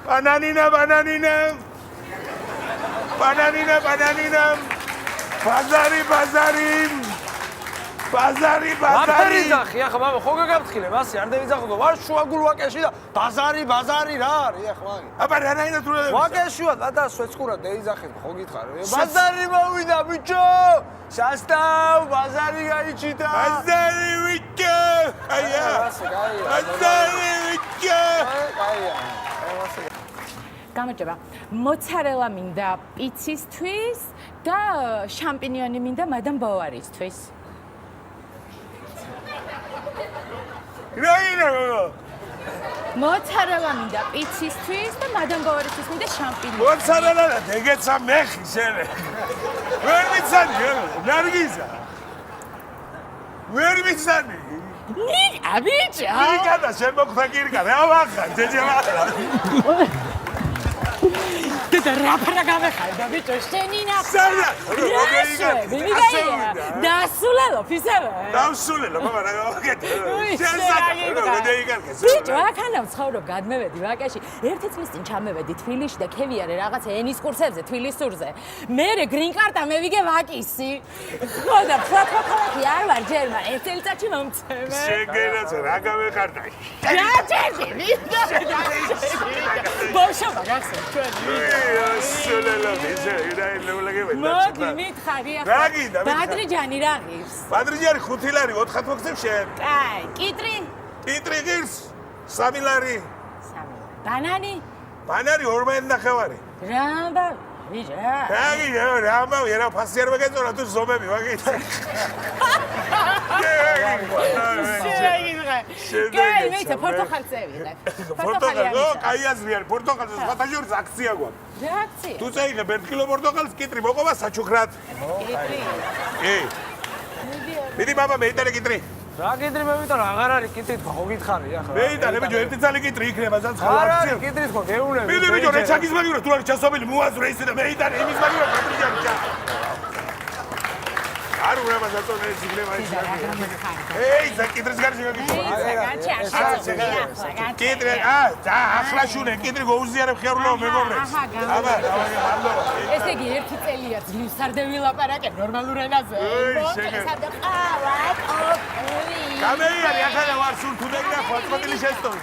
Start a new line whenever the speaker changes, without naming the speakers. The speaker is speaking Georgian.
Bananina. Bazari.
Აფერიძახი, ახლა მამა ხო გაგაფრთხილებ, ასე არ დავიძახო, ვარ შუაგულ ვაკეში და ბაზარი რა არის, ახლა მაგი.
აბა რანაირად თუ
ვაკეში ვარ, და სვეცკურად დაიძახეთ, ხო გითხარ. ბაზარი მოვიდა, ბიჭო! სასტავ, ბაზარი გაიჩიტა.
ბაზარი ვიჭო! კაია. ბაზარი ვიჭო!
კაია.
გამარჯობა. მოცარელა მინდა პიცისთვის და შამპინიონი მინდა მადამ ბოვარისთვის. მოცარელა მინდა პიცისთვის და მადამ ბოვარისთვის მინდა შამპინიონი.
მოცარელა და დეგეცა მეხი შენე. ვერ მიცანი, ნარგიზა. ვერ მიცანი.
ნიკა ბიჭო.
ნიკა და შენ მოხდა კირკა, რა ვახარ, ჯეჯემა.
და რაფერა გამეხარდა ბიჭო შენი ნახე.
სადა.
დასულელო ფისერე.
დავსულელო, მამა რა გავაკეთე.
ბიჭო, აქანამ ცხოვრობ, გადმევედი ვაკეში. ერთი წლის წინ ჩამევედი თბილისში და ქევიარე რაღაცა ენის კურსებზე თბილისურზე. მერე გრინ კარტა მევიგე ვაკისი. ხო და ფოტოქალაქი არ ვარ ჯერმა, ერთ წელიწადში მომწევე.
შეგენაც რა გამეხარდა.
გაჭერდი, ვიდა. ბავშობა გახსოვს ჩვენი.
სულელო,
მოდი მითხარი ახლა.
რა გინდა?
ბადრიჯანი რა ღირს?
ბადრიჯანი 5 ლარი 4 მოხსებ შენ.
კაი, კიტრი?
კიტრი ღირს 3 ლარი.
3. ბანანი?
ბანანი 2.5.
რამბა? ვიჟა.
რა გინდა? რამბა, რა ფასი არ მოგეწონა თუ ზომები ვაგიცი.
კაი, მეც პორტოხალს წევიდე.
პორტოხალო, კაი აზრიან, პორტოხალს სხვათაშორის აქცია გვაქვს.
რა აქცია?
თუ წაიღებ 1 კილო პორტოხალს, კიტრი მოყვა საჩუქრად.
კიტრი.
კი. მიდი მამა, მეიტანე კიტრი.
რა კიტრი მევიტან, აღარ არის კიტრი, ხო გითხარი ახლა.
მეიტანე ბიჭო, ერთი წალი კიტრი იქნება, ძალიან ხალხი.
არ არის კიტრი, ხო გეუნები.
მიდი ბიჭო, რეჩაკის მაგივრა თუ არის ჩასობილი, მოაზრე ისე და მეიტანე იმის მაგივრა ბადრიჯანი ჩა. არ უნდა დაწონე ეს იქნება ის. ეი, საკიტრის გარშე გაგიჩვენა. კიტრი, ახლა შუნე, კიტრი გოუზიარებ ხერულო მეგობრებს. აბა, მადლობა.
ესე იგი, ერთი წელია ძლივს არ დევილაპარაკე ნორმალურ ენაზე.
გამეიარი, ახლა ვარ სულ თუ და ფოტოთილი შეცდომი.